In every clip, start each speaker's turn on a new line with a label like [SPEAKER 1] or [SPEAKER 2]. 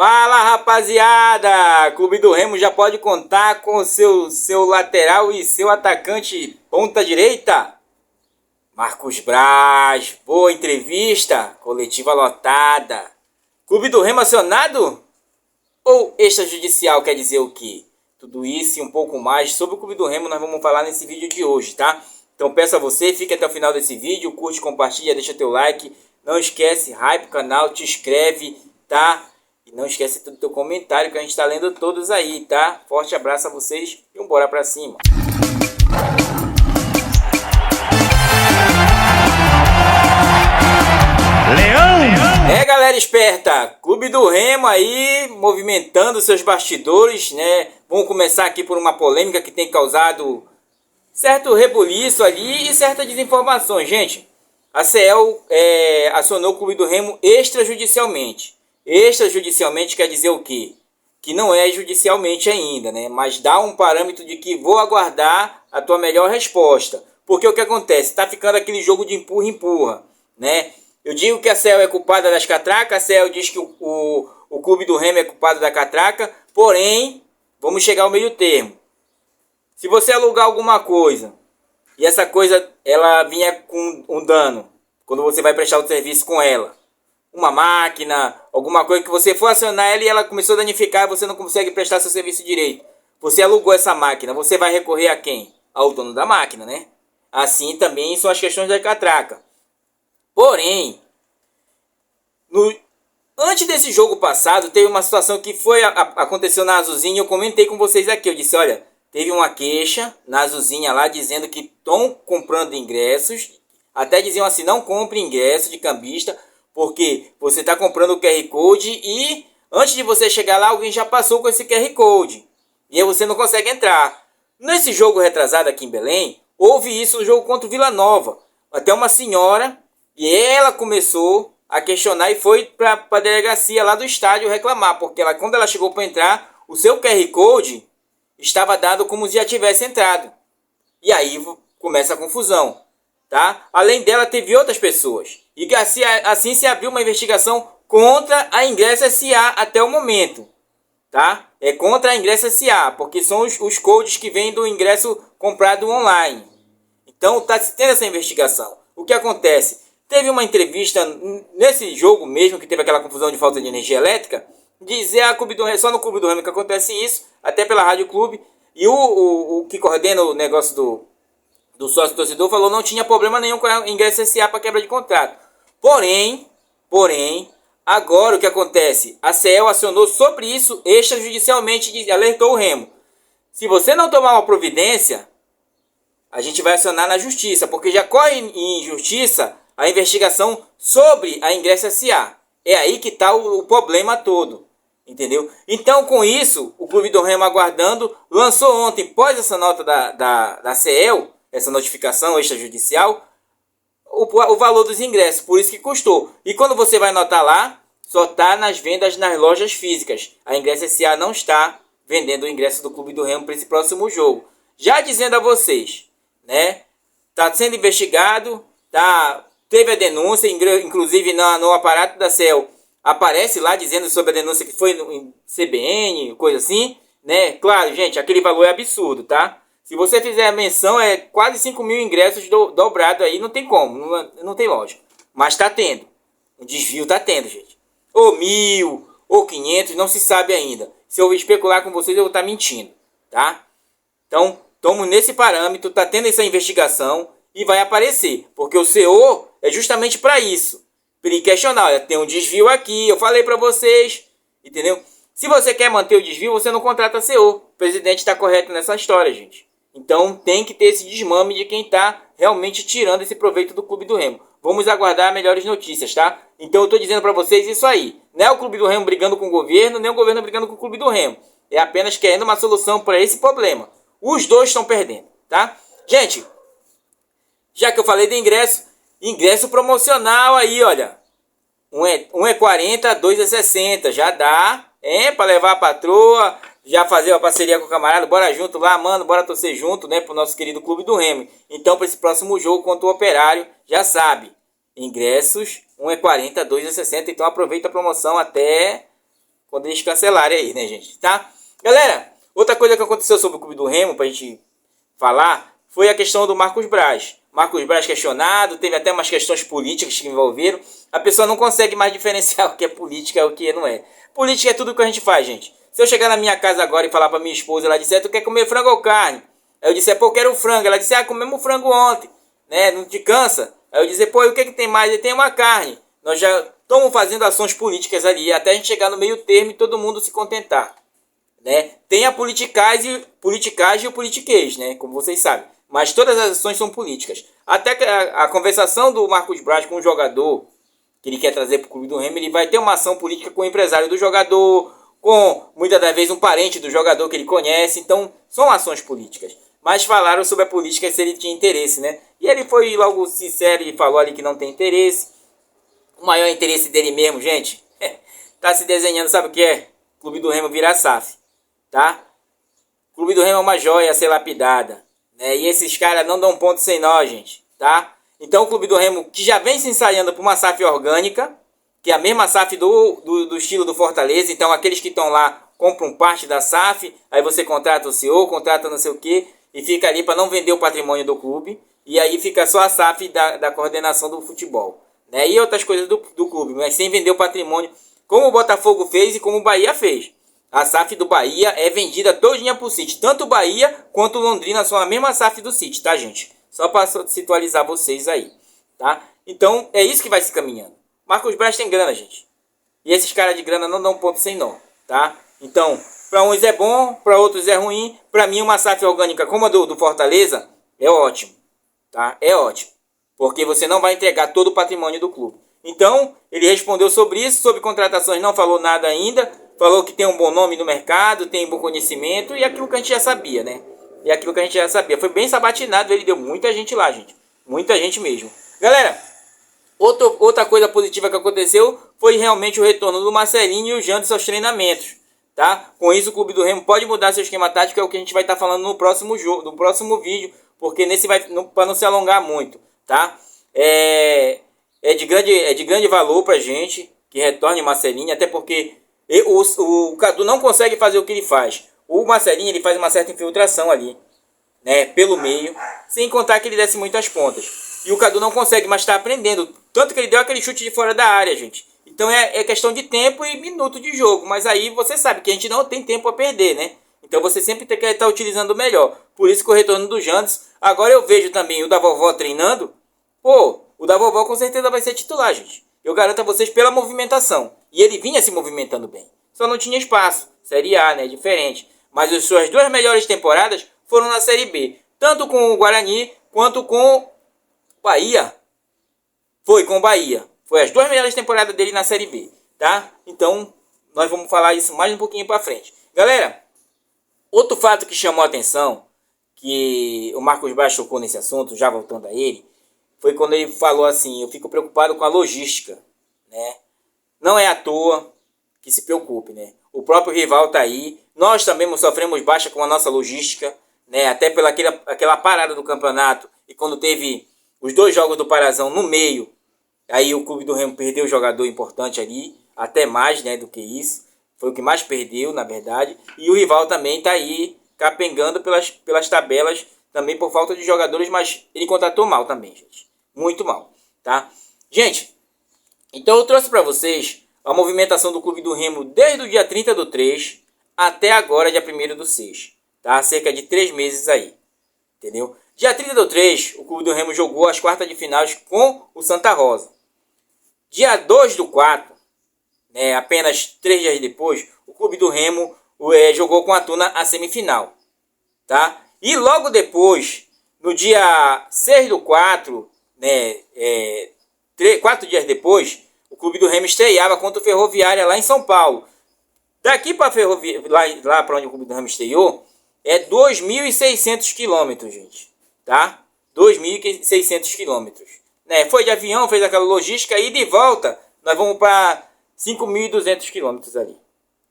[SPEAKER 1] Fala, rapaziada! Clube do Remo já pode contar com o seu lateral e seu atacante ponta direita? Marcos Braz, boa entrevista, coletiva lotada. Clube do Remo acionado? Ou extrajudicial quer dizer o quê? Tudo isso e um pouco mais sobre o Clube do Remo nós vamos falar nesse vídeo de hoje, tá? Então peço a você, fique até o final desse vídeo, curte, compartilha, deixa teu like. Não esquece, hype o canal, te inscreve, tá? E não esquece do teu comentário que a gente tá lendo todos aí, tá? Forte abraço a vocês e bora pra cima. Galera esperta, Clube do Remo aí movimentando seus bastidores, né? Vamos começar aqui por uma polêmica que tem causado certo rebuliço ali e certas desinformações, gente. A CL acionou o Clube do Remo extrajudicialmente. Extrajudicialmente quer dizer o quê? Que não é judicialmente ainda, né? Mas dá um parâmetro de que vou aguardar a tua melhor resposta. Porque o que acontece? Tá ficando aquele jogo de empurra-empurra, né? Eu digo que a CEL é culpada das catracas, a CEL diz que o Clube do Remo é culpado da catraca, porém, vamos chegar ao meio termo. Se você alugar alguma coisa, e essa coisa ela vinha com um dano, quando você vai prestar o serviço com ela, uma máquina, alguma coisa que você for acionar ela e ela começou a danificar e você não consegue prestar seu serviço direito. Você alugou essa máquina, você vai recorrer a quem? Ao dono da máquina, né? Assim também são as questões da catraca. Porém, antes desse jogo passado, teve uma situação que aconteceu na Azulzinha. Eu comentei com vocês aqui. Eu disse, olha, teve uma queixa na Azulzinha lá dizendo que estão comprando ingressos. Até diziam assim, não compre ingresso de cambista, porque você está comprando o QR Code e antes de você chegar lá, alguém já passou com esse QR Code. E aí você não consegue entrar. Nesse jogo retrasado aqui em Belém, houve isso no jogo contra o Vila Nova. Até uma senhora... E ela começou a questionar e foi para a delegacia lá do estádio reclamar. Porque quando ela chegou para entrar, o seu QR Code estava dado como se já tivesse entrado. E aí começa a confusão. Tá? Além dela, teve outras pessoas. E assim se abriu uma investigação contra a Ingresso S.A. até o momento. Tá? É contra a Ingresso S.A. Porque são os codes que vêm do ingresso comprado online. Então está se tendo essa investigação. O que acontece? Teve uma entrevista nesse jogo mesmo, que teve aquela confusão de falta de energia elétrica, dizer a Clube do Remo, só no Clube do Remo que acontece isso, até pela Rádio Clube, e o que coordena o negócio do sócio torcedor falou não tinha problema nenhum com a Ingresso S.A. para quebra de contrato. Porém, agora o que acontece? A CEL acionou sobre isso extrajudicialmente e alertou o Remo. Se você não tomar uma providência, a gente vai acionar na justiça, porque já corre em justiça a investigação sobre a Ingresso S.A. É aí que está o problema todo, entendeu? Então, com isso, o Clube do Remo aguardando, lançou ontem, após essa nota da CEL, essa notificação extrajudicial, o valor dos ingressos, por isso que custou. E quando você vai notar lá, só está nas vendas nas lojas físicas. A Ingresso S.A. não está vendendo o ingresso do Clube do Remo para esse próximo jogo. Já dizendo a vocês, né? Está sendo investigado, teve a denúncia, inclusive no aparato da CEL, aparece lá dizendo sobre a denúncia que foi em CBN, coisa assim, né? Claro, gente, aquele valor é absurdo, tá? Se você fizer a menção, é quase 5 mil ingressos dobrado aí, não tem como, não tem lógica. Mas tá tendo, o desvio tá tendo, gente. Ou 1.000, ou 500, não se sabe ainda. Se eu especular com vocês, eu vou estar mentindo, tá? Então, estamos nesse parâmetro, tá tendo essa investigação e vai aparecer, porque o CO é justamente para isso. Para ele questionar, olha, tem um desvio aqui, eu falei para vocês, entendeu? Se você quer manter o desvio, você não contrata CO. O presidente está correto nessa história, gente. Então tem que ter esse desmame de quem está realmente tirando esse proveito do Clube do Remo. Vamos aguardar melhores notícias, tá? Então eu estou dizendo para vocês isso aí. Não é o Clube do Remo brigando com o governo, nem o governo brigando com o Clube do Remo. É apenas querendo uma solução para esse problema. Os dois estão perdendo, tá? Gente, já que eu falei de ingresso promocional aí, olha. Um é 40, 2 é 60. Já dá, para levar a patroa, já fazer uma parceria com o camarada. Bora junto lá, mano, bora torcer junto, né, pro nosso querido Clube do Remo. Então, para esse próximo jogo contra o Operário, já sabe. Ingressos, um é 40, 2 é 60. Então, aproveita a promoção até quando eles cancelarem aí, né, gente, tá? Galera, outra coisa que aconteceu sobre o Clube do Remo, pra gente falar, foi a questão do Marcos Braz. Marcos Braz questionado, teve até umas questões políticas que envolveram. A pessoa não consegue mais diferenciar o que é política e o que não é. Política é tudo que a gente faz, gente. Se eu chegar na minha casa agora e falar pra minha esposa, ela disser, tu quer comer frango ou carne? Aí eu disser, pô, eu quero frango. Ela disse, comemos frango ontem, né? Não te cansa? Aí eu dizer, pô, e o que que tem mais? E tem uma carne. Nós já estamos fazendo ações políticas ali, até a gente chegar no meio termo e todo mundo se contentar, né? Tem a politicagem e o politiquês, né? Como vocês sabem. Mas todas as ações são políticas. Até que a conversação do Marcos Braz com o jogador que ele quer trazer para o Clube do Remo, ele vai ter uma ação política com o empresário do jogador, com muitas das vezes um parente do jogador que ele conhece. Então são ações políticas. Mas falaram sobre a política se ele tinha interesse, né? E ele foi logo sincero e falou ali que não tem interesse. O maior interesse dele mesmo, gente, tá se desenhando, sabe o que é? Clube do Remo virar SAF, tá? Clube do Remo é uma joia a ser lapidada, né? E esses caras não dão ponto sem nó, gente, tá? Então o Clube do Remo, que já vem se ensaiando por uma SAF orgânica, que é a mesma SAF do estilo do Fortaleza. Então aqueles que estão lá compram parte da SAF, aí você contrata o CEO, contrata não sei o que, e fica ali para não vender o patrimônio do clube, e aí fica só a SAF da coordenação do futebol, né? E outras coisas do clube, mas sem vender o patrimônio, como o Botafogo fez e como o Bahia fez. A SAF do Bahia é vendida todinha pro City. Tanto o Bahia quanto o Londrina são a mesma SAF do City, tá, gente? Só para situalizar vocês aí, tá? Então, é isso que vai se caminhando. Marcos Braz tem grana, gente. E esses caras de grana não dão ponto sem nó, tá? Então, para uns é bom, para outros é ruim. Para mim, uma SAF orgânica como a do Fortaleza é ótimo, tá? É ótimo. Porque você não vai entregar todo o patrimônio do clube. Então, ele respondeu sobre isso, sobre contratações não falou nada ainda. Falou que tem um bom nome no mercado, tem bom conhecimento e aquilo que a gente já sabia, né? E aquilo que a gente já sabia. Foi bem sabatinado, ele deu muita gente lá, gente. Muita gente mesmo. Galera, outra coisa positiva que aconteceu foi realmente o retorno do Marcelinho e o Janderson aos treinamentos, tá? Com isso o Clube do Remo pode mudar seu esquema tático, é o que a gente vai estar falando no próximo jogo, no próximo vídeo, porque nesse vai, para não se alongar muito, tá? É de grande valor pra gente que retorne Marcelinho, até porque o Cadu não consegue fazer o que ele faz. O Marcelinho, ele faz uma certa infiltração ali, né, pelo meio, sem contar que ele desce muitas pontas. E o Cadu não consegue, mas está aprendendo. Tanto que ele deu aquele chute de fora da área, gente. Então é questão de tempo e minuto de jogo. Mas aí você sabe que a gente não tem tempo a perder, né? Então você sempre tem que estar utilizando o melhor. Por isso que o retorno do Janderson. Agora eu vejo também o da vovó treinando. Pô, o da vovó com certeza vai ser titular, gente. Eu garanto a vocês pela movimentação. E ele vinha se movimentando bem. Só não tinha espaço. Série A, né? Diferente. Mas as suas duas melhores temporadas foram na Série B. Tanto com o Guarani quanto com o Bahia. Foi com o Bahia. Foi as duas melhores temporadas dele na Série B. Tá? Então, nós vamos falar isso mais um pouquinho pra frente. Galera, outro fato que chamou a atenção, que o Marcos Braz tocou nesse assunto, já voltando a ele, foi quando ele falou assim, eu fico preocupado com a logística, né? Não é à toa que se preocupe, né? O próprio rival tá aí, nós também sofremos baixa com a nossa logística, né? Até pela aquela parada do campeonato, e quando teve os dois jogos do Parazão no meio, aí o Clube do Remo perdeu um jogador importante ali, até mais, né, do que isso, foi o que mais perdeu, na verdade, e o rival também tá aí capengando pelas tabelas, também por falta de jogadores, mas ele contratou mal também, gente. Muito mal, tá? Gente, então eu trouxe para vocês a movimentação do Clube do Remo desde o dia 30/3 até agora, dia 1º/6, tá? Cerca de 3 meses aí, entendeu? Dia 30/3, o Clube do Remo jogou as quartas de finais com o Santa Rosa. Dia 2/4, né, apenas 3 dias depois, o Clube do Remo jogou com a Tuna a semifinal, tá? E logo depois, no dia 6/4, né, 4 dias depois, o Clube do Remo estreava contra o Ferroviária lá em São Paulo. Daqui para lá para onde o Clube do Remo estreou, é 2.600 quilômetros, gente, tá? 2.600 quilômetros, né? Foi de avião, fez aquela logística, e de volta nós vamos para 5.200 quilômetros ali,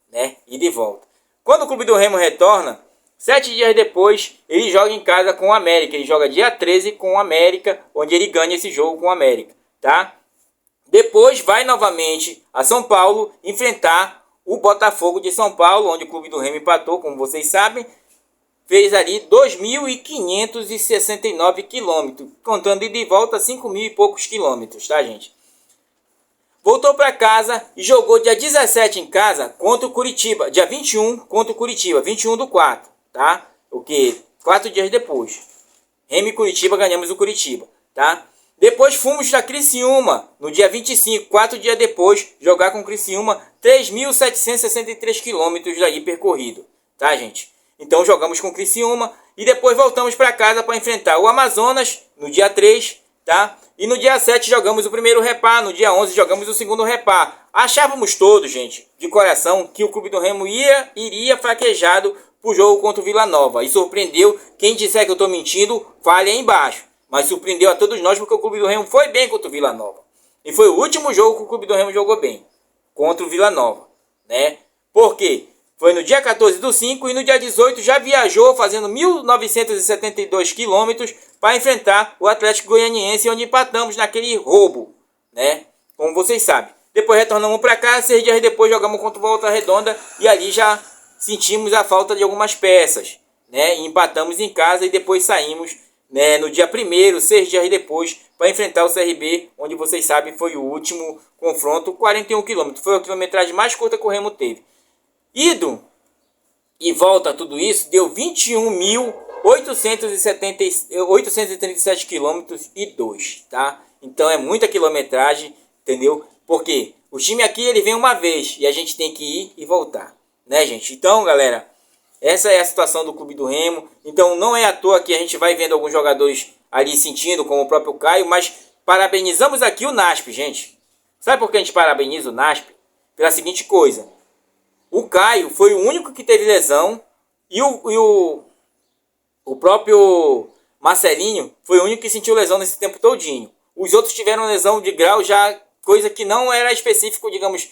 [SPEAKER 1] né? E de volta. Quando o Clube do Remo retorna, 7 dias depois, ele joga em casa com o América. Ele joga dia 13 com o América, onde ele ganha esse jogo com o América, tá? Depois vai novamente a São Paulo enfrentar o Botafogo de São Paulo, onde o Clube do Remo empatou, como vocês sabem, fez ali 2.569 quilômetros, contando ida e volta 5.000 e poucos quilômetros, tá, gente? Voltou para casa e jogou dia 17 em casa contra o Curitiba, dia 21 contra o Curitiba, 21/4, tá? O que? 4 dias depois. Remo e Curitiba, ganhamos o Curitiba, tá? Depois fomos para Criciúma, no dia 25, 4 dias depois, jogar com Criciúma, 3.763 quilômetros daí percorrido, tá, gente? Então jogamos com Criciúma e depois voltamos para casa para enfrentar o Amazonas no dia 3, tá? E no dia 7 jogamos o primeiro repá, no dia 11 jogamos o segundo repá. Achávamos todos, gente, de coração, que o Clube do Remo iria fraquejado pro jogo contra o Vila Nova. E surpreendeu. Quem disser que eu estou mentindo, fale aí embaixo. Mas surpreendeu a todos nós porque o Clube do Remo foi bem contra o Vila Nova. E foi o último jogo que o Clube do Remo jogou bem, contra o Vila Nova, né? Por quê? Foi no dia 14/5 e no dia 18 já viajou fazendo 1.972 quilômetros para enfrentar o Atlético Goianiense, onde empatamos naquele roubo, né? Como vocês sabem. Depois retornamos para cá, 6 dias depois jogamos contra o Volta Redonda e ali já sentimos a falta de algumas peças, né? E empatamos em casa e depois saímos, né, no dia 1º, 6 dias depois, para enfrentar o CRB, onde vocês sabem foi o último confronto, 41 quilômetros. Foi a quilometragem mais curta que o Remo teve. Ido e volta tudo isso deu 21.837 quilômetros e 2, tá? Então é muita quilometragem, entendeu? Porque o time aqui ele vem uma vez e a gente tem que ir e voltar, né, gente? Então, galera, essa é a situação do Clube do Remo. Então não é à toa que a gente vai vendo alguns jogadores ali sentindo, como o próprio Caio, mas parabenizamos aqui o NASP, gente. Sabe por que a gente parabeniza o NASP? Pela seguinte coisa: o Caio foi o único que teve lesão e o próprio Marcelinho foi o único que sentiu lesão nesse tempo todinho. Os outros tiveram lesão de grau já, coisa que não era específico, digamos,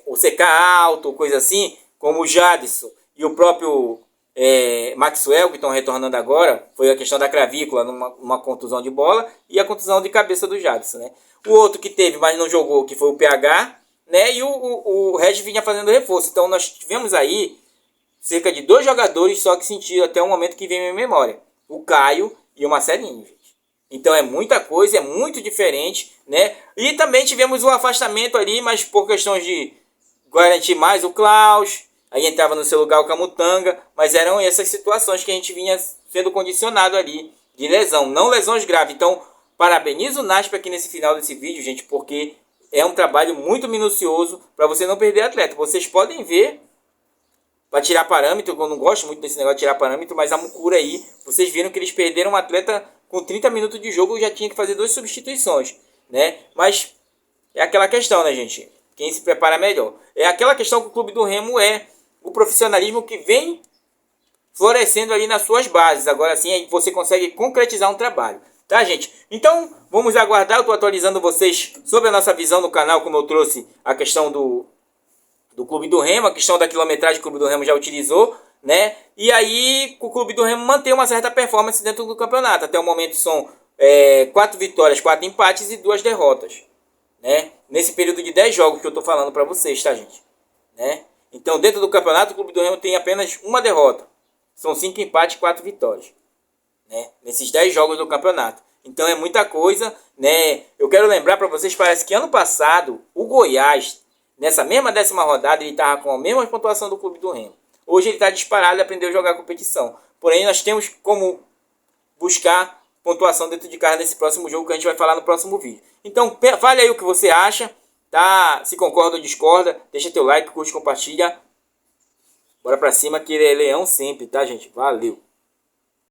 [SPEAKER 1] o CK alto, coisa assim, como o Jadson e o próprio Maxwell, que estão retornando agora. Foi a questão da clavícula numa contusão de bola e a contusão de cabeça do Jadson, né? O outro que teve, mas não jogou, que foi o PH, né? E o Regis vinha fazendo reforço. Então nós tivemos aí cerca de 2 jogadores só que sentiram até o momento que vem minha memória: o Caio e o Marcelinho, gente. Então é muita coisa, é muito diferente, né? E também tivemos o afastamento ali, mas por questões de garantir mais o Klaus, aí entrava no seu lugar o Camutanga, mas eram essas situações que a gente vinha sendo condicionado ali de lesão, não lesões graves. Então parabenizo o NASP aqui nesse final desse vídeo, gente, porque é um trabalho muito minucioso para você não perder atleta. Vocês podem ver, para tirar parâmetro, eu não gosto muito desse negócio de tirar parâmetro, mas a Mucura aí, vocês viram que eles perderam um atleta com 30 minutos de jogo e já tinha que fazer 2 substituições, né? Mas é aquela questão, né, gente? Quem se prepara melhor. É aquela questão que o Clube do Remo é o profissionalismo que vem florescendo ali nas suas bases. Agora sim, aí você consegue concretizar um trabalho. Tá, gente? Então, vamos aguardar. Eu estou atualizando vocês sobre a nossa visão no canal, como eu trouxe a questão do Clube do Remo, a questão da quilometragem que o Clube do Remo já utilizou, né? E aí, o Clube do Remo mantém uma certa performance dentro do campeonato. Até o momento são 4 vitórias, 4 empates e 2 derrotas, né? Nesse período de 10 jogos que eu estou falando para vocês, tá, gente? Né? Então, dentro do campeonato, o Clube do Remo tem apenas uma derrota. São 5 empates e 4 vitórias, né? Nesses 10 jogos do campeonato. Então é muita coisa, né? Eu quero lembrar para vocês, parece que ano passado o Goiás, nessa mesma 10ª rodada, ele estava com a mesma pontuação do Clube do Remo. Hoje ele está disparado e aprendeu a jogar competição. Porém, nós temos como buscar pontuação dentro de casa nesse próximo jogo que a gente vai falar no próximo vídeo. Então fale aí o que você acha, tá? Se concorda ou discorda, deixa teu like, curte, compartilha. Bora pra cima que ele é leão sempre, tá, gente? Valeu!